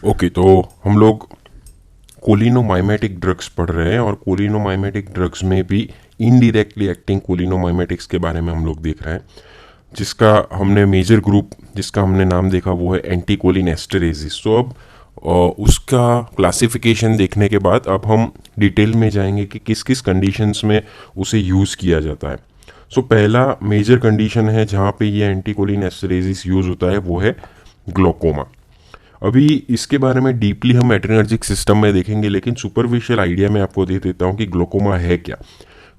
Okay, तो हम लोग कोलिनोमाइमेटिक ड्रग्स पढ़ रहे हैं और कोलिनोमाइमेटिक ड्रग्स में भी इनडायरेक्टली एक्टिंग कोलिनोमाइमेटिक्स के बारे में हम लोग देख रहे हैं, जिसका हमने मेजर ग्रुप जिसका हमने नाम देखा वो है एंटीकोलिन एस्टरेजिस। तो अब उसका क्लासिफिकेशन देखने के बाद अब हम डिटेल में जाएंगे कि किस किस कंडीशंस में उसे यूज़ किया जाता है। सो पहला मेजर कंडीशन है जहाँ पे ये एंटीकोलिन एस्टरेजिस यूज़ होता है, वो है ग्लोकोमा। अभी इसके बारे में डीपली हम एड्रेनर्जिक सिस्टम में देखेंगे, लेकिन सुपरफिशियल आइडिया मैं आपको दे देता हूँ कि ग्लोकोमा है क्या।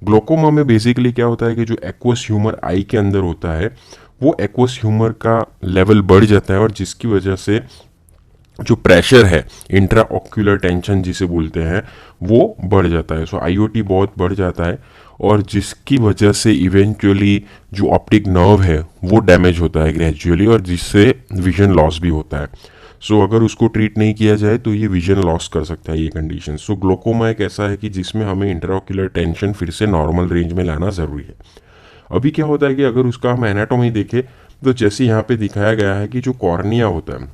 ग्लोकोमा में बेसिकली क्या होता है कि जो एक्वस ह्यूमर आई के अंदर होता है वो एक्वस ह्यूमर का लेवल बढ़ जाता है और जिसकी वजह से जो प्रेशर है, इंट्रा ऑक्यूलर टेंशन जिसे बोलते हैं, वो बढ़ जाता है। सो आईओटी बहुत बढ़ जाता है और जिसकी वजह से इवेंचुअली जो ऑप्टिक नर्व है वो डैमेज होता है ग्रेजुअली और जिससे विजन लॉस भी होता है। सो अगर उसको ट्रीट नहीं किया जाए तो ये विजन लॉस कर सकता है ये कंडीशन। सो ग्लोकोमा एक ऐसा है कि जिसमें हमें इंट्राऑक्यूलर टेंशन फिर से नॉर्मल रेंज में लाना ज़रूरी है। अभी क्या होता है कि अगर उसका हम एनाटॉमी देखें तो जैसे यहाँ पे दिखाया गया है कि जो कॉर्निया होता है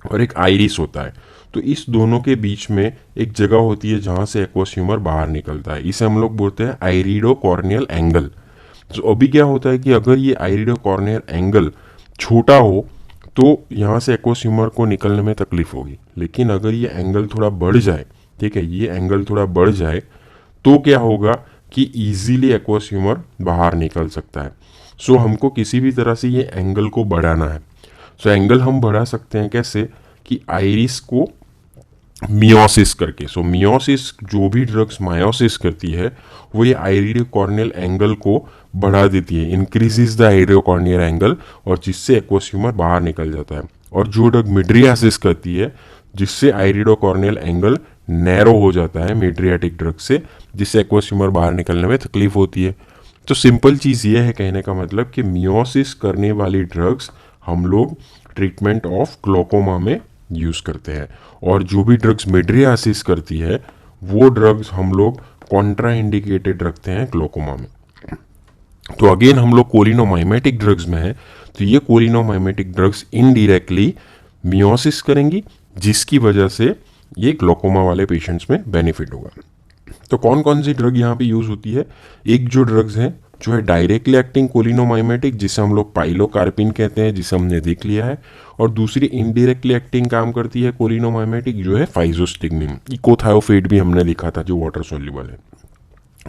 और एक आइरिस होता है, तो इस दोनों के बीच में एक जगह होती है जहाँ से एक्वस ह्यूमर बाहर निकलता है। इसे हम लोग बोलते हैं आइरिडो कॉर्नियल एंगल। तो अभी क्या होता है कि अगर ये आइरिडो कॉर्नियल एंगल छोटा हो तो यहाँ से एक्वस ह्यूमर को निकलने में तकलीफ होगी, लेकिन अगर ये एंगल थोड़ा बढ़ जाए, ठीक है, ये एंगल थोड़ा बढ़ जाए तो क्या होगा कि इजीली एक्वस ह्यूमर बाहर निकल सकता है। सो हमको किसी भी तरह से ये एंगल को बढ़ाना है। सो एंगल हम बढ़ा सकते हैं कैसे कि आइरिस को मियोसिस करके। सो मियोसिस, जो भी ड्रग्स मायोसिस करती है वो ये आइरिडो कॉर्नियल एंगल को बढ़ा देती है, इंक्रीजेस द आइरिडो कॉर्नियल एंगल, और जिससे एक्वस ह्यूमर बाहर निकल जाता है। और जो ड्रग मिड्रियासिस करती है जिससे आइरिडो कॉर्नियल एंगल नैरो हो जाता है मिड्रियाटिक ड्रग से, जिससे एक्वस ह्यूमर बाहर निकलने में तकलीफ होती है। तो सिंपल चीज़ ये है कहने का मतलब कि मियोसिस करने वाली ड्रग्स हम लोग ट्रीटमेंट ऑफ ग्लोकोमा में यूज़ करते हैं, और जो भी ड्रग्स मिड्रियासिस करती है वो ड्रग्स हम लोग कॉन्ट्रा इंडिकेटेड रखते हैं ग्लोकोमा में। तो अगेन हम लोग कोलिनोमाइमेटिक ड्रग्स में है, तो ये कोलिनोमाइमेटिक ड्रग्स इनडायरेक्टली मियोसिस करेंगी जिसकी वजह से ये ग्लोकोमा वाले पेशेंट्स में बेनिफिट होगा। तो कौन कौन सी ड्रग यहाँ पे यूज़ होती है? एक जो ड्रग्स हैं जो है डायरेक्टली एक्टिंग कोलिनोमाइमेटिक, जिसे हम लोग पाइलोकार्पिन कहते हैं, जिसे हमने देख लिया है, और दूसरी इनडायरेक्टली एक्टिंग काम करती है कोलिनोमाइमेटिक जो है फाइजोस्टिग्मिन, इकोथायोफेट भी हमने लिखा था जो वाटर सॉल्युबल है।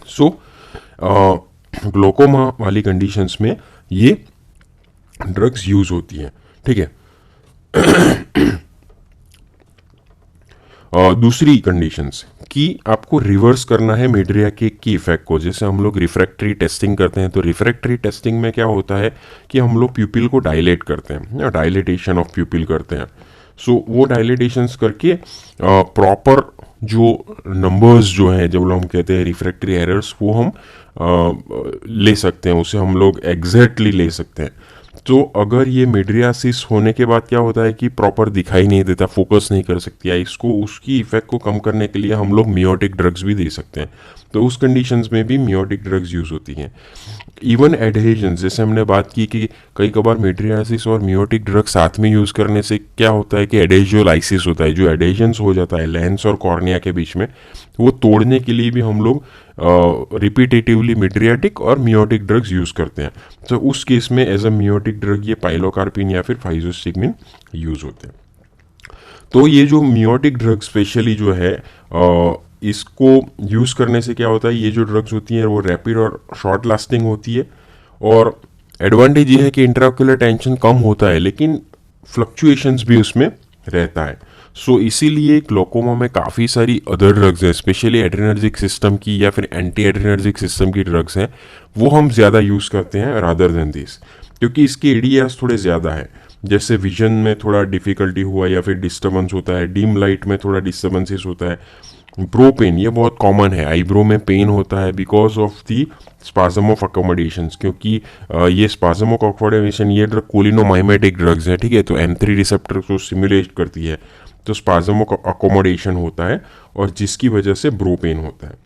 सो ग्लोकोमा वाली कंडीशंस में ये ड्रग्स यूज होती हैं, ठीक है। दूसरी कंडीशंस कि आपको रिवर्स करना है मिड्रिया के की इफेक्ट को, जैसे हम लोग रिफ्रैक्टरी टेस्टिंग करते हैं। तो रिफ्रैक्टरी टेस्टिंग में क्या होता है कि हम लोग प्यूपिल को डायलेट करते हैं या डायलेटेशन ऑफ प्यूपिल करते हैं। सो वो डायलेटेशंस करके प्रॉपर जो नंबर्स जो हैं, जब हम कहते हैं रिफ्रैक्टरी एरर्स, वो हम ले सकते हैं, उसे हम लोग एग्जैक्टली ले सकते हैं। तो अगर ये मिड्रियासिस होने के बाद क्या होता है कि प्रॉपर दिखाई नहीं देता, फोकस नहीं कर सकती है इसको, उसकी इफेक्ट को कम करने के लिए हम लोग मियोटिक ड्रग्स भी दे सकते हैं। तो उस कंडीशंस में भी मियोटिक ड्रग्स यूज़ होती हैं। इवन एडहेजन, जैसे हमने बात की कि कई कबार मिड्रियासिस और मियोटिक ड्रग साथ में यूज़ करने से क्या होता है कि एडेजियोलाइसिस होता है, जो एडेजन्स हो जाता है लेंस और कॉर्निया के बीच में, वो तोड़ने के लिए भी हम लोग रिपीटेटिवली मिड्रियाटिक और मियोटिक ड्रग्स यूज़ करते हैं। तो उस केस में एज अ मियोटिक ड्रग ये पाइलोकार्पिन या फिर फाइजोस्टिग्मिन यूज़ होते हैं। तो ये जो मियोटिक ड्रग स्पेशली जो है इसको यूज़ करने से क्या होता है, ये जो ड्रग्स होती हैं वो रैपिड और शॉर्ट लास्टिंग होती है, और एडवांटेज ये है कि इंट्राऑक्यूलर टेंशन कम होता है लेकिन फ्लक्चुएशंस भी उसमें रहता है। सो इसीलिए ग्लोकोमा में काफ़ी सारी अदर ड्रग्स हैं, स्पेशली एड्रेनर्जिक सिस्टम की या फिर एंटी एड्रेनर्जिक सिस्टम की ड्रग्स हैं, वो हम ज़्यादा यूज़ करते हैं रादर देन दिस, क्योंकि इसके एडीएस थोड़े ज़्यादा है। जैसे विजन में थोड़ा डिफ़िकल्टी हुआ या फिर डिस्टर्बेंस होता है, डीम लाइट में थोड़ा डिस्टर्बेंसेस होता है, ब्रो पेन ये बहुत कॉमन है, आईब्रो में पेन होता है because of the spasm of accommodations, क्योंकि ये स्पाजम ऑफ अकोमोडेशन ये ड्रग कोलिनोमाइमेटिक ड्रग्स है, ठीक है। तो M3 रिसेप्टर को स्टिमुलेट करती है, तो स्पाजम ऑफ अकोमोडेशन होता है और जिसकी वजह से ब्रो पेन होता है।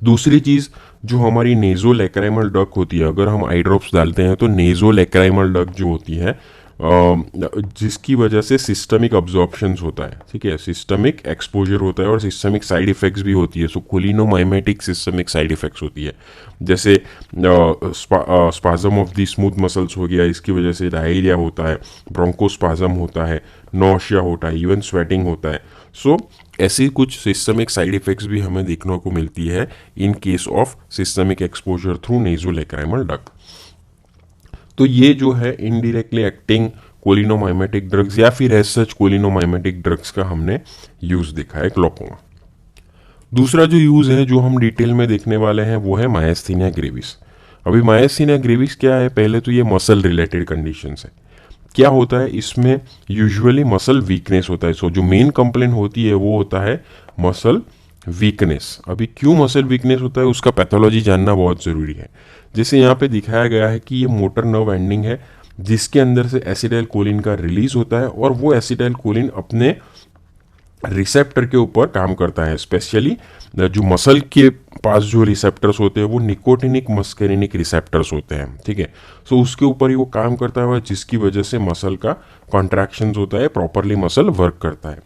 दूसरी चीज़ जो हमारी नेजो लेक्राइमल डक होती है, अगर हम आई ड्रॉप्स डालते हैं तो नेजो लेक्राइमल डक जो होती है जिसकी वजह से सिस्टमिक अब्जॉर्प्शन होता है, ठीक है, सिस्टमिक एक्सपोजर होता है और सिस्टमिक साइड इफेक्ट्स भी होती है। सो कोलिनोमाइमेटिक सिस्टमिक साइड इफेक्ट्स होती है, जैसे spasm of the smooth muscles हो गया, इसकी वजह से डायरिया होता है, ब्रोंकोस्पाजम होता है, नौशिया होता है, इवन स्वेटिंग होता है। सो ऐसी कुछ सिस्टमिक साइड इफेक्ट्स भी हमें देखने को मिलती है in case of systemic exposure through nasolacrimal duct. तो ये जो है इनडायरेक्टली एक्टिंग कोलिनोमाइमेटिक ड्रग्स या फिर एज सच कोलिनोमाइमेटिक ड्रग्स का हमने यूज देखा है ग्लूकोमा। दूसरा जो यूज है जो हम डिटेल में देखने वाले हैं वो है मायस्थीनिया ग्रेविस। अभी मायस्थीनिया ग्रेविस क्या है, पहले तो ये मसल रिलेटेड कंडीशन है। क्या होता है इसमें, यूजुअली मसल वीकनेस होता है। सो जो मेन कंप्लेंट होती है वो होता है मसल वीकनेस। अभी क्यों मसल वीकनेस होता है उसका पैथोलॉजी जानना बहुत ज़रूरी है। जैसे यहाँ पे दिखाया गया है कि ये मोटर नर्व एंडिंग है जिसके अंदर से एसिटाइल कोलिन का रिलीज होता है और वो एसिटाइल कोलिन अपने रिसेप्टर के ऊपर काम करता है। स्पेशली जो मसल के पास जो रिसेप्टर्स होते हैं वो निकोटिनिक मस्करिनिक रिसेप्टर्स होते हैं, ठीक है। सो उसके ऊपर ही वो काम करता है जिसकी वजह से मसल का कॉन्ट्रैक्शंस होता है, प्रॉपरली मसल वर्क करता है।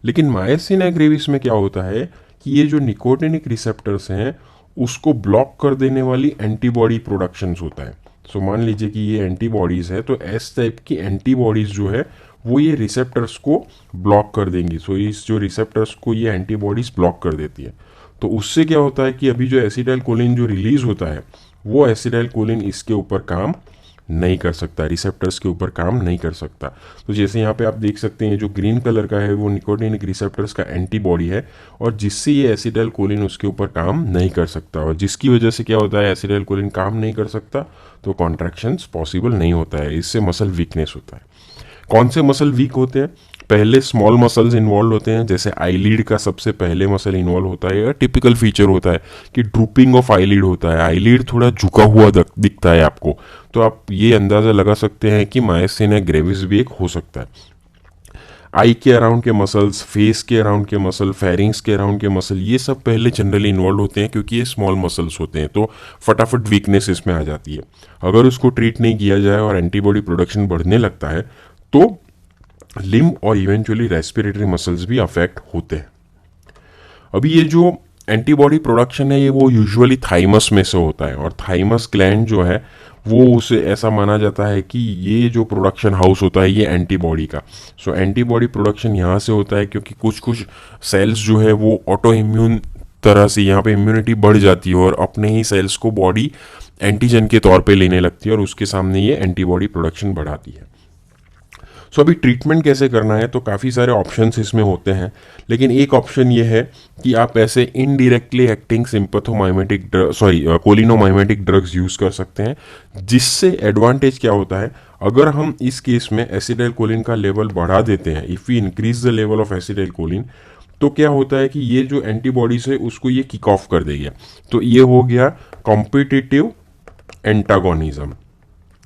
लेकिन मायस्थीनिया ग्रेविस में क्या होता है कि ये जो निकोटिनिक रिसेप्टर्स हैं उसको ब्लॉक कर देने वाली एंटीबॉडी प्रोडक्शंस होता है। सो मान लीजिए कि ये एंटीबॉडीज़ है, तो एस टाइप की एंटीबॉडीज़ जो है वो ये रिसेप्टर्स को ब्लॉक कर देंगी। सो इस जो रिसेप्टर्स को ये एंटीबॉडीज़ ब्लॉक कर देती है। तो उससे क्या होता है कि अभी जो एसिटाइल कोलिन जो रिलीज होता है वो एसिटाइल कोलिन इसके ऊपर काम नहीं कर सकता, रिसेप्टर्स के ऊपर काम नहीं कर सकता। तो जैसे यहाँ पे आप देख सकते हैं जो ग्रीन कलर का है वो निकोटिनिक रिसेप्टर्स का एंटीबॉडी है और जिससे ये एसिटाइल कोलिन उसके ऊपर काम नहीं कर सकता, और जिसकी वजह से क्या होता है एसिटाइल कोलिन काम नहीं कर सकता तो कॉन्ट्रैक्शंस पॉसिबल नहीं होता है, इससे मसल वीकनेस होता है। कौन से मसल वीक होते हैं, पहले स्मॉल मसल्स इन्वॉल्व होते हैं, जैसे आईलिड का सबसे पहले मसल इन्वॉल्व होता है। टिपिकल फीचर होता है कि ड्रूपिंग ऑफ आईलिड होता है, आईलिड थोड़ा झुका हुआ दिखता है आपको, तो आप ये अंदाज़ा लगा सकते हैं कि मायस्थीनिया ग्रेविस भी एक हो सकता है। आई के अराउंड के मसल्स, फेस के अराउंड के मसल, फेरिंग्स के अराउंड के मसल, ये सब पहले जनरली इन्वॉल्व होते हैं क्योंकि ये स्मॉल मसल्स होते हैं, तो फटाफट वीकनेस इसमें आ जाती है। अगर उसको ट्रीट नहीं किया जाए और एंटीबॉडी प्रोडक्शन बढ़ने लगता है तो लिम्ब और इवेंचुअली रेस्पिरेटरी मसल्स भी अफेक्ट होते हैं। अभी ये जो एंटीबॉडी प्रोडक्शन है ये वो यूजुअली थाइमस में से होता है, और थाइमस ग्लैंड जो है वो उसे ऐसा माना जाता है कि ये जो प्रोडक्शन हाउस होता है ये एंटीबॉडी का। सो एंटीबॉडी प्रोडक्शन यहाँ से होता है क्योंकि कुछ कुछ सेल्स जो है वो ऑटो इम्यून तरह से यहाँ पे इम्यूनिटी बढ़ जाती है और अपने ही सेल्स को बॉडी एंटीजन के तौर पे लेने लगती है और उसके सामने ये एंटीबॉडी प्रोडक्शन बढ़ाती है। सो अभी ट्रीटमेंट कैसे करना है, तो काफ़ी सारे ऑप्शंस इसमें होते हैं, लेकिन एक ऑप्शन ये है कि आप ऐसे indirectly acting sympathomimetic cholinomimetic drugs use कर सकते हैं। जिससे एडवांटेज क्या होता है, अगर हम इस केस में एसिटाइल कोलिन का लेवल बढ़ा देते हैं, if we increase the level of acetylcholine, तो क्या होता है कि ये जो एंटीबॉडीज है उसको ये किक ऑफ कर देगा। तो ये हो गया कॉम्पिटिटिव एंटागोनिज्म।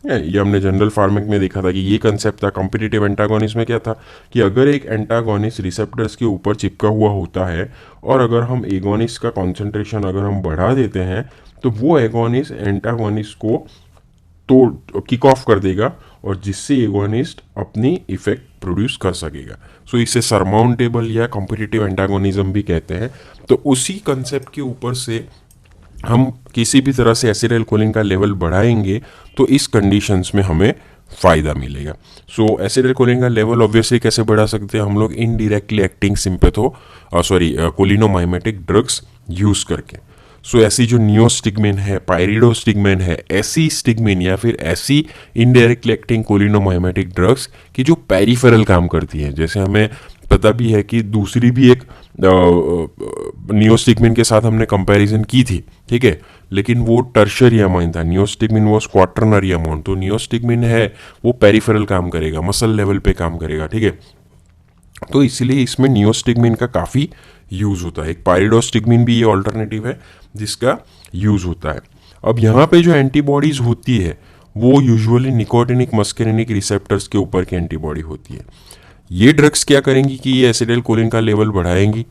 ये हमने जनरल फार्मिंग में देखा था कि ये कंसेप्ट था। कॉम्पिटिटिव एंटागोनिस्ट में क्या था कि अगर एक एंटागोनिस्ट रिसेप्टर्स के ऊपर चिपका हुआ होता है और अगर हम एगोनिस्ट का कॉन्सेंट्रेशन अगर हम बढ़ा देते हैं तो वो एगोनिस्ट एंटागोनिस्ट को तो किक ऑफ कर देगा और जिससे एगोनिस्ट अपनी इफेक्ट प्रोड्यूस कर सकेगा। सो इसे सरमाउंटेबल या कॉम्पिटिटिव एंटागोनिज्म भी कहते हैं। तो उसी कंसेप्ट के ऊपर से हम किसी भी तरह से एसिटाइल कोलिन का लेवल बढ़ाएंगे तो इस कंडीशंस में हमें फ़ायदा मिलेगा। सो एसिटाइल कोलिन का लेवल ऑब्वियसली कैसे बढ़ा सकते हैं हम लोग, इनडायरेक्टली एक्टिंग कोलिनोमाइमेटिक ड्रग्स यूज़ करके। सो ऐसी जो नियोस्टिग्मिन है, पायरिडोस्टिग्मिन है, ऐसी स्टिग्मिन या फिर ऐसी इनडायरेक्टली एक्टिंग कोलिनोमाइमेटिक ड्रग्स की जो पेरिफेरल काम करती है। जैसे हमें पता भी है कि दूसरी भी एक नियोस्टिग्मिन के साथ हमने कंपैरिजन की थी, ठीक है, लेकिन वो टर्शरी अमाइन था, नियोस्टिग्मिन वो क्वाटरनरी अमाउंट। तो नियोस्टिग्मिन है वो पेरिफेरल काम करेगा, मसल लेवल पे काम करेगा, ठीक है। तो इसलिए इसमें नियोस्टिग्मिन का काफ़ी यूज़ होता है। एक पायरिडोस्टिग्मिन भी ये ऑल्टरनेटिव है जिसका यूज़ होता है। अब यहाँ पे जो एंटीबॉडीज़ होती है वो यूजुअली निकोटिनिक मस्करिनिक रिसेप्टर्स के ऊपर की एंटीबॉडी होती है। ये ड्रग्स क्या करेंगी कि ये एसिटाइल कोलिन का लेवल बढ़ाएंगी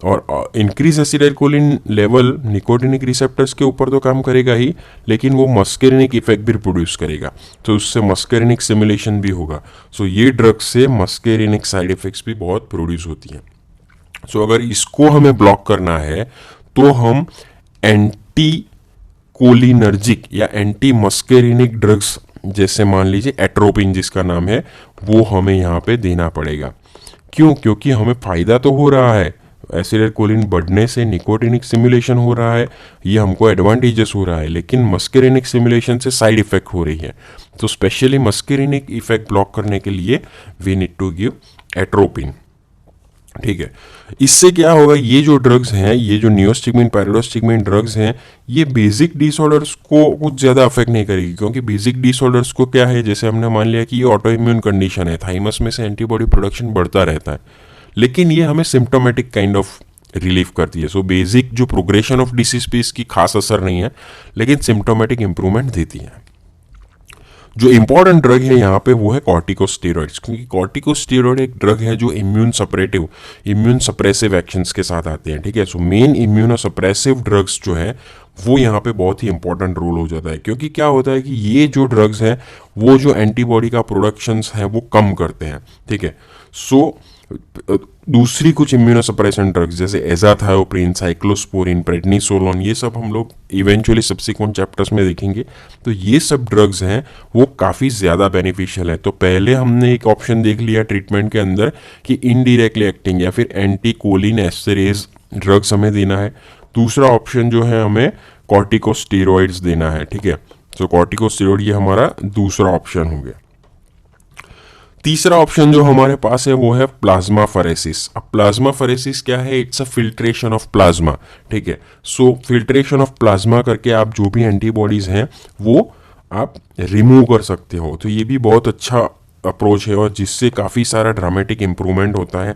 और increase acetylcholine level nicotinic receptors के ऊपर तो काम करेगा ही, लेकिन वो मस्केरिनिक इफेक्ट भी प्रोड्यूस करेगा, तो उससे मस्केरिनिक सिमुलेशन भी होगा। सो ये ड्रग से मस्केरिनिक साइड इफेक्ट्स भी बहुत प्रोड्यूस होती हैं। सो अगर इसको हमें ब्लॉक करना है तो हम एंटी कोलिनर्जिक या एंटी मस्केरिनिक ड्रग्स, जैसे मान लीजिए एट्रोपिन जिसका नाम है, वो हमें यहाँ पे देना पड़ेगा। क्यों? क्योंकि हमें फायदा तो हो रहा है, एसिटाइलकोलिन बढ़ने से निकोटिनिक सिमुलेशन हो रहा है, ये हमको एडवांटेजेस हो रहा है, लेकिन मस्केरिनिक सिमुलेशन से साइड इफेक्ट हो रही है। तो स्पेशली मस्केरिनिक इफेक्ट ब्लॉक करने के लिए we need to give atropine. ठीक है, इससे क्या होगा, ये जो ड्रग्स हैं, ये जो नियोस्टिग्मिन पायरिडोस्टिग्मिन ड्रग्स हैं, ये बेसिक डिसऑर्डर्स को कुछ ज़्यादा अफेक्ट नहीं करेगी, क्योंकि बेसिक डिसऑर्डर्स को क्या है, जैसे हमने मान लिया कि ये ऑटो इम्यून कंडीशन है, थाइमस में से एंटीबॉडी प्रोडक्शन बढ़ता रहता है, लेकिन ये हमें सिम्टोमेटिक काइंड ऑफ रिलीफ करती है। सो बेसिक जो प्रोग्रेशन ऑफ डिसीज पे इसकी खास असर नहीं है, लेकिन सिम्टोमेटिक इंप्रूवमेंट देती है। जो इंपॉर्टेंट ड्रग है यहाँ पे वो है कॉर्टिकोस्टेरॉइड्स, क्योंकि कॉर्टिकोस्टेरॉइड एक ड्रग है जो इम्यून सप्रेसिव एक्शंस के साथ आते हैं। ठीक है, so main immuno suppressive drugs जो है वो यहाँ पे बहुत ही इंपॉर्टेंट रोल हो जाता है, क्योंकि क्या होता है कि ये जो ड्रग्स हैं वो जो एंटीबॉडी का प्रोडक्शंस है वो कम करते हैं। ठीक है, सो दूसरी कुछ इम्यूनोसप्रेसेंट ड्रग्स जैसे एजाथायोप्रिन, साइक्लोस्पोरिन, प्रेडनिसोलोन, ये सब हम लोग इवेंचुअली सब्सिक्वेंट चैप्टर्स में देखेंगे। तो ये सब ड्रग्स हैं वो काफ़ी ज़्यादा बेनिफिशियल है। तो पहले हमने एक ऑप्शन देख लिया ट्रीटमेंट के अंदर कि इनडायरेक्टली एक्टिंग या फिर एंटी कोलिन एस्टेरेज ड्रग्स हमें देना है। दूसरा ऑप्शन जो है हमें कॉर्टिकोस्टेरॉइड्स देना है। ठीक है, तो कॉर्टिकोस्टेरॉइड ये हमारा दूसरा ऑप्शन हो गया। तीसरा ऑप्शन जो हमारे पास है वो है प्लाज्मा फरेसिस। अब प्लाज्मा फरेसिस क्या है? It's a filtration of plasma. ठीक है, सो फिल्ट्रेशन ऑफ प्लाज्मा करके आप जो भी एंटीबॉडीज हैं वो आप रिमूव कर सकते हो। तो ये भी बहुत अच्छा अप्रोच है और जिससे काफ़ी सारा ड्रामेटिक इंप्रूवमेंट होता है।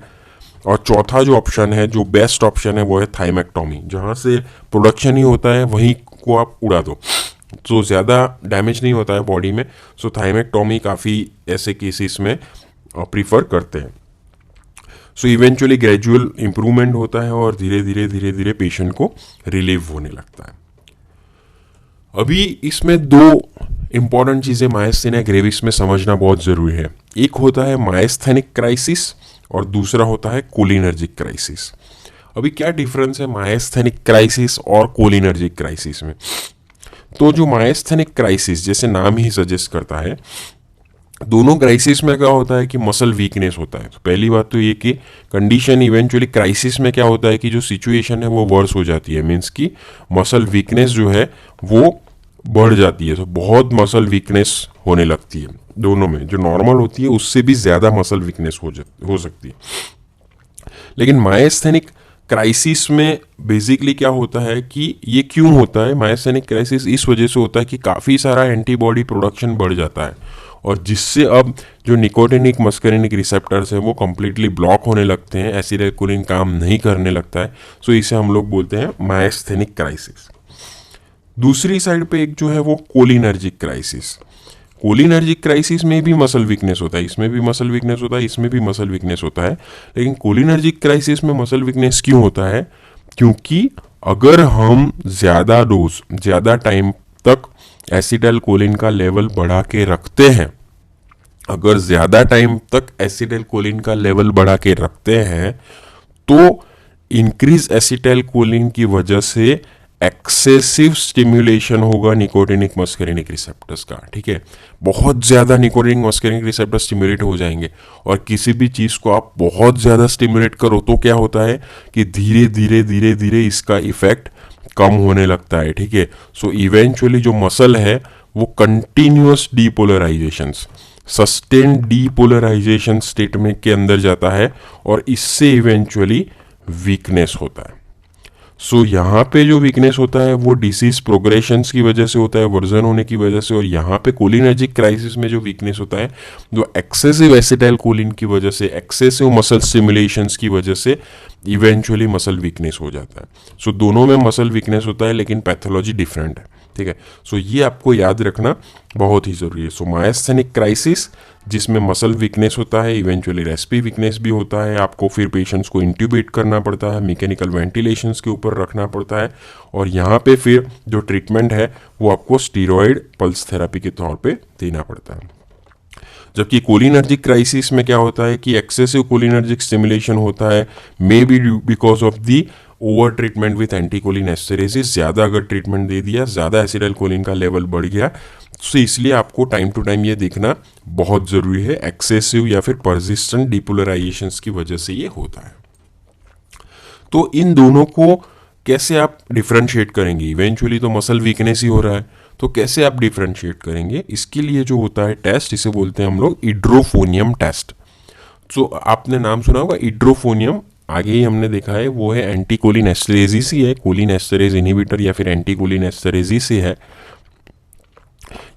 और चौथा जो ऑप्शन है, जो बेस्ट ऑप्शन है, वो है थाइमेक्टोमी। जहाँ से प्रोडक्शन ही होता है वहीं को आप उड़ा दो, तो ज़्यादा डैमेज नहीं होता है बॉडी में। सो थाइमेक्टोमी काफ़ी ऐसे केसेस में प्रीफर करते हैं। सो इवेंचुअली ग्रेजुअल इंप्रूवमेंट होता है और धीरे धीरे पेशेंट को रिलीव होने लगता है। अभी इसमें दो इंपॉर्टेंट चीज़ें मायस्थेनिया ग्रेविस में समझना बहुत ज़रूरी है। एक होता है मायस्थेनिक क्राइसिस और दूसरा होता है कोलिनर्जिक क्राइसिस। अभी क्या डिफरेंस है मायस्थेनिक क्राइसिस और कोलिनर्जिक क्राइसिस में? तो जो मायस्थेनिक क्राइसिस, जैसे नाम ही सजेस्ट करता है, दोनों क्राइसिस में क्या होता है कि मसल वीकनेस होता है। तो पहली बात तो ये कि कंडीशन इवेंचुअली क्राइसिस में क्या होता है कि जो सिचुएशन है वो वर्स हो जाती है, मीन्स कि मसल वीकनेस जो है वो बढ़ जाती है। तो बहुत मसल वीकनेस होने लगती है दोनों में, जो नॉर्मल होती है उससे भी ज़्यादा मसल वीकनेस हो सकती है। लेकिन मायस्थेनिक क्राइसिस में बेसिकली क्या होता है कि ये क्यों होता है? मायस्थेनिक क्राइसिस इस वजह से होता है कि काफ़ी सारा एंटीबॉडी प्रोडक्शन बढ़ जाता है और जिससे अब जो निकोटिनिक मस्करिनिक रिसेप्टर्स हैं वो कम्प्लीटली ब्लॉक होने लगते हैं, एसिटाइलकोलिन काम नहीं करने लगता है। सो इसे हम लोग बोलते हैं मायस्थेनिक क्राइसिस। दूसरी साइड पे एक जो है वो कोलिनर्जिक क्राइसिस। कोलिनर्जिक क्राइसिस में भी मसल वीकनेस होता है, इसमें भी मसल वीकनेस होता है, इसमें भी मसल वीकनेस होता है। लेकिन कोलिनर्जिक क्राइसिस में मसल वीकनेस क्यों होता है? क्योंकि अगर हम ज़्यादा डोज, ज़्यादा टाइम तक एसिटाइलकोलिन का लेवल बढ़ा के रखते हैं, अगर ज़्यादा टाइम तक एसिटाइलकोलिन का लेवल बढ़ा के रखते हैं तो इंक्रीज एसिटाइलकोलिन की वजह से एक्सेसिव स्टिम्युलेशन होगा निकोटिनिक मस्करिनिक रिसेप्टर्स का। ठीक है, बहुत ज़्यादा निकोटिनिक मस्करिनिक रिसेप्टर स्टिम्युलेट हो जाएंगे और किसी भी चीज़ को आप बहुत ज़्यादा स्टिम्युलेट करो तो क्या होता है कि धीरे धीरे इसका इफेक्ट कम होने लगता है। ठीक है, सो इवेंचुअली जो मसल है वो कंटिन्यूअस डीपोलराइजेशंस, सस्टेन डीपोलराइजेशन स्टेट में के अंदर जाता है और इससे इवेंचुअली वीकनेस होता है। सो यहाँ पे जो वीकनेस होता है वो डिसीज प्रोग्रेशंस की वजह से होता है, वर्जन होने की वजह से। और यहाँ पे कोलिनर्जिक क्राइसिस में जो वीकनेस होता है वो एक्सेसिव एसिटाइलकोलिन की वजह से, एक्सेसिव मसल स्टिमुलेशंस की वजह से इवेंचुअली मसल वीकनेस हो जाता है। सो दोनों में मसल वीकनेस होता है लेकिन पैथोलॉजी डिफरेंट है, ठीक है। सो ये आपको याद रखना बहुत ही ज़रूरी है। सो मायस्थेनिक क्राइसिस जिसमें मसल वीकनेस होता है, इवेंचुअली रेस्पी वीकनेस भी होता है, आपको फिर पेशेंट्स को इंट्यूबेट करना पड़ता है, मैकेनिकल वेंटिलेशंस के ऊपर रखना पड़ता है, और यहाँ पे फिर जो ट्रीटमेंट है वो आपको स्टीरॉयड पल्स थेरेपी के तौर पे देना पड़ता है। जबकि कोलिनर्जिक क्राइसिस में क्या होता है कि एक्सेसिव कोलिनर्जिक स्टिमुलेशन होता है, may be because of the over treatment with anticholinesterases. ज़्यादा अगर ट्रीटमेंट दे दिया, ज़्यादा एसिटाइल कोलिन का लेवल बढ़ गया, तो इसलिए आपको टाइम टू टाइम ये देखना बहुत ज़रूरी है। एक्सेसिव या फिर परसिस्टेंट डिपोलराइजेशंस की वजह से ये होता है। तो इन दोनों को कैसे आप डिफ्रेंशिएट करेंगे? इवेंचुअली तो मसल वीकनेस ही हो रहा है, तो कैसे आप डिफ्रेंशिएट करेंगे? इसके लिए जो होता है टेस्ट, इसे बोलते हैं हम लोग इड्रोफोनियम टेस्ट। तो आपने नाम सुना होगा इड्रोफोनियम, आगे ही हमने देखा है वो है एंटीकोलिन एस्टेरेजिस ही है, कोलिन एस्टेरेज इनहिबिटर या फिर एंटीकोलिन एस्टेरेजिस ही है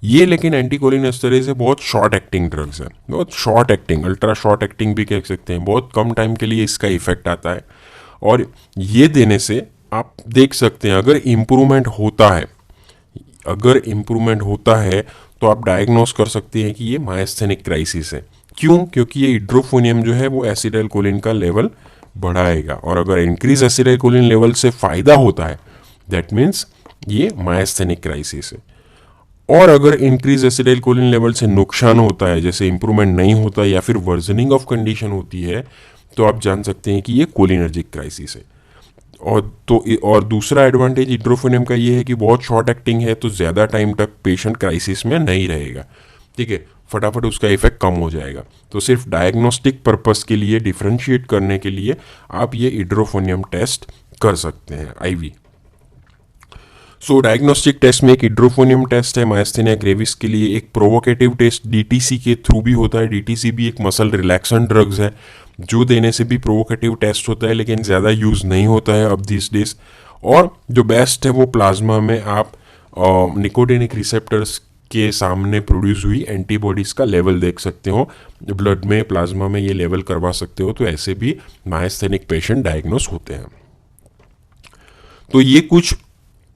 ये। लेकिन एंटीकोलिन एस्टेरेज है बहुत शॉर्ट एक्टिंग ड्रग्स है, बहुत short acting, ultra short acting भी कह सकते हैं। बहुत कम टाइम के लिए इसका इफेक्ट आता है, और ये देने से आप देख सकते हैं अगर इम्प्रूवमेंट होता है, अगर इम्प्रूवमेंट होता है तो आप डायग्नोस कर सकते हैं कि ये मायस्थेनिक क्राइसिस है। क्यों? क्योंकि ये इड्रोफोनियम जो है वो एसिटाइल कोलिन का लेवल बढ़ाएगा, और अगर इंक्रीज एसिटाइल कोलिन लेवल से फायदा होता है दैट मीन्स ये मायस्थेनिक क्राइसिस है। और अगर इंक्रीज एसिटाइल कोलिन लेवल से नुकसान होता है, जैसे इंप्रूवमेंट नहीं होता या फिर वर्जनिंग ऑफ कंडीशन होती है, तो आप जान सकते हैं कि ये कोलिनर्जिक क्राइसिस है। और दूसरा एडवांटेज इड्रोफोनियम का ये है कि बहुत शॉर्ट एक्टिंग है, तो ज़्यादा टाइम तक पेशेंट क्राइसिस में नहीं रहेगा, ठीक है, फटाफट उसका इफेक्ट कम हो जाएगा। तो सिर्फ डायग्नोस्टिक पर्पस के लिए, डिफ्रेंशिएट करने के लिए आप ये इड्रोफोनियम टेस्ट कर सकते हैं, आईवी। सो डायग्नोस्टिक टेस्ट में एक इड्रोफोनियम टेस्ट है मायस्थेनिया ग्रेविस के लिए। एक प्रोवोकेटिव टेस्ट डीटीसी के थ्रू भी होता है। डीटीसी भी एक मसल रिलैक्सेंट ड्रग्स है, जो देने से भी प्रोवोकेटिव टेस्ट होता है, लेकिन ज़्यादा यूज़ नहीं होता है अब दिस डेज। और जो बेस्ट है वो प्लाज्मा में आप निकोटिनिक रिसेप्टर्स के सामने प्रोड्यूस हुई एंटीबॉडीज़ का लेवल देख सकते हो, ब्लड में, प्लाज्मा में ये लेवल करवा सकते हो। तो ऐसे भी मायस्थेनिक पेशेंट डायग्नोस होते हैं। तो ये कुछ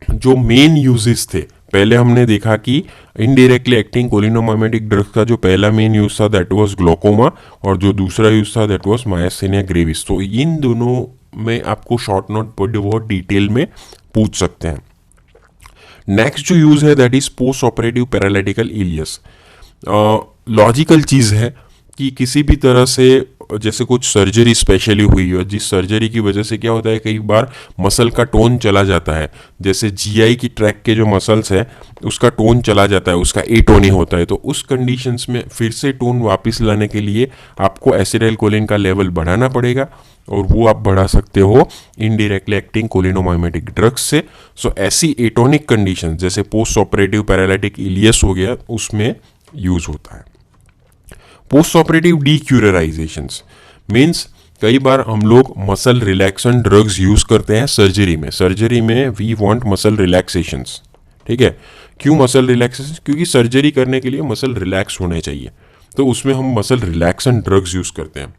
जो मेन यूजेस थे, पहले हमने देखा कि इनडायरेक्टली एक्टिंग कोलिनोमाइमेटिक ड्रग्स का जो पहला मेन यूज था दैट वाज ग्लोकोमा, और जो दूसरा यूज था दैट वाज मायस्थेनिया ग्रेविस। तो इन दोनों में आपको शॉर्ट नोट बहुत डिटेल में पूछ सकते हैं। नेक्स्ट जो यूज है that is post operative paralytical ileus. Logical चीज़ है कि किसी भी तरह से जैसे कुछ सर्जरी स्पेशली हुई हो, जिस सर्जरी की वजह से क्या होता है कई बार मसल का टोन चला जाता है, जैसे जीआई की ट्रैक के जो मसल्स है उसका टोन चला जाता है, उसका एटोनी होता है। तो उस कंडीशंस में फिर से टोन वापस लाने के लिए आपको एसिटाइल कोलिन का लेवल बढ़ाना पड़ेगा, और वो आप बढ़ा सकते हो इनडायरेक्टली एक्टिंग कोलिनोमाइमेटिक ड्रग्स से। सो ऐसी एटोनिक कंडीशन जैसे पोस्ट ऑपरेटिव पैरालिटिक इलियस हो गया, उसमें यूज होता है। पोस्ट ऑपरेटिव डीक्यूरराइजेशंस मीन्स कई बार हम लोग मसल रिलैक्सेंट ड्रग्स यूज करते हैं सर्जरी में। सर्जरी में वी वांट मसल रिलैक्सेशंस, ठीक है। क्यों मसल रिलैक्सेशन? क्योंकि सर्जरी करने के लिए मसल रिलैक्स होने चाहिए, तो उसमें हम मसल रिलैक्सेंट ड्रग्स यूज करते हैं।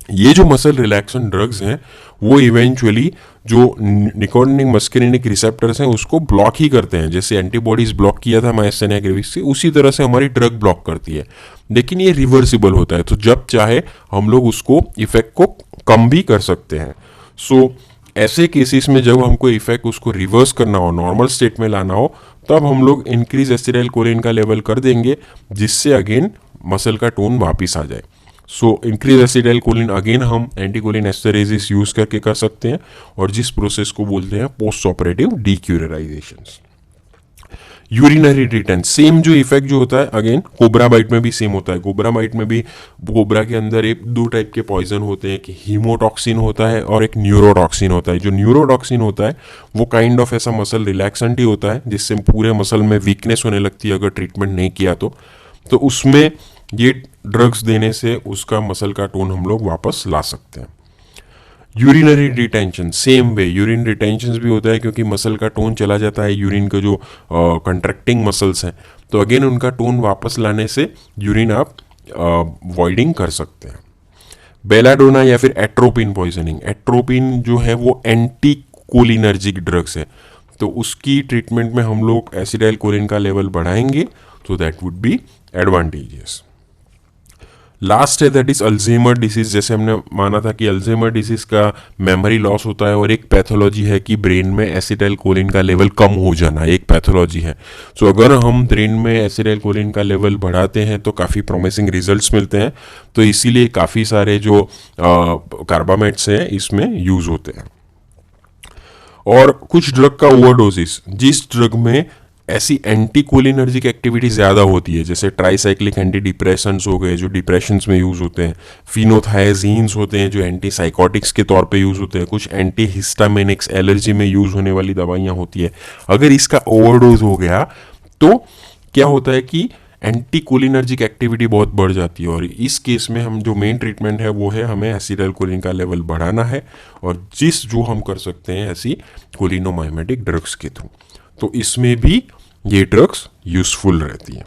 ये जो मसल रिलैक्सेंट ड्रग्स हैं वो इवेंचुअली जो निकोटिनिक मस्करिनिक रिसेप्टर्स हैं उसको ब्लॉक ही करते हैं। जैसे एंटीबॉडीज ब्लॉक किया था मायस्थेनिया ग्रेविस से, उसी तरह से हमारी ड्रग ब्लॉक करती है, लेकिन ये रिवर्सिबल होता है। तो जब चाहे हम लोग उसको इफेक्ट को कम भी कर सकते हैं। सो ऐसे केसेस में जब हमको इफेक्ट उसको रिवर्स करना हो, नॉर्मल स्टेट में लाना हो, तब हम लोग इंक्रीज एसिटाइल कोलिन का लेवल कर देंगे, जिससे अगेन मसल का टोन वापिस आ जाए। So increase acetyl choline again हम एंटीकोलिन एस्टेरेजिस यूज करके कर सकते हैं, और जिस प्रोसेस को बोलते हैं post operative decurarizations. Urinary retention, same जो इफेक्ट जो होता है अगेन कोबरा बाइट में भी सेम होता है। कोबरा बाइट में भी कोबरा के अंदर एक दो टाइप के पॉइजन होते हैं, कि हीमोटॉक्सिन होता है और एक न्यूरोटॉक्सिन होता है। जो न्यूरोटॉक्सिन होता है वो काइंड ऑफ ऐसा मसल रिलैक्सेंट ही होता है, जिससे पूरे मसल में वीकनेस होने लगती है अगर ट्रीटमेंट नहीं किया तो उसमें ये ड्रग्स देने से उसका मसल का टोन हम लोग वापस ला सकते हैं। Urinary retention, same way urine retention भी होता है, क्योंकि मसल का टोन चला जाता है, यूरिन का जो कंट्रैक्टिंग मसल्स हैं, तो अगेन उनका टोन वापस लाने से यूरिन आप वॉइडिंग कर सकते हैं। बेलाडोना या फिर एट्रोपिन पॉइजनिंग, एट्रोपिन जो है वो एंटी कोलिनर्जिक ड्रग्स है, तो उसकी ट्रीटमेंट में हम लोग एसिटाइल कोलिन का लेवल बढ़ाएंगे, तो that would be advantageous. Last है दैट इज अल्जाइमर डिसीज। जैसे हमने माना था कि अल्जाइमर डिसीज का मेमोरी लॉस होता है और एक पैथोलॉजी है कि ब्रेन में एसिटाइल कोलिन का लेवल कम हो जाना, एक पैथोलॉजी है। सो अगर हम ब्रेन में एसिटाइल कोलिन का लेवल बढ़ाते हैं तो काफ़ी प्रोमिसिंग रिजल्ट्स मिलते हैं, तो इसीलिए काफ़ी सारे जो कार्बामेट्स हैं इसमें यूज होते हैं। और कुछ ड्रग का ओवरडोजिस, जिस ड्रग में ऐसी एंटी कोलिनर्जिक एक्टिविटी ज़्यादा होती है, जैसे ट्राईसाइक्लिक एंटी डिप्रेशंस हो गए जो डिप्रेशंस में यूज़ होते हैं, फिनोथायाजीन्स होते हैं जो एंटी साइकोटिक्स के तौर पे यूज़ होते हैं, कुछ एंटी हिस्टामिनिक्स एलर्जी में यूज़ होने वाली दवाइयाँ होती है। अगर इसका ओवरडोज हो गया तो क्या होता है कि एंटी कोलिनर्जिक एक्टिविटी बहुत बढ़ जाती है, और इस केस में हम जो मेन ट्रीटमेंट है वो है हमें एसिटाइल कोलिन का लेवल बढ़ाना है, और जो हम कर सकते हैं ऐसी कोलिनोमाइमेटिक ड्रग्स के थ्रू। तो इसमें भी ये ड्रग्स यूजफुल रहती हैं।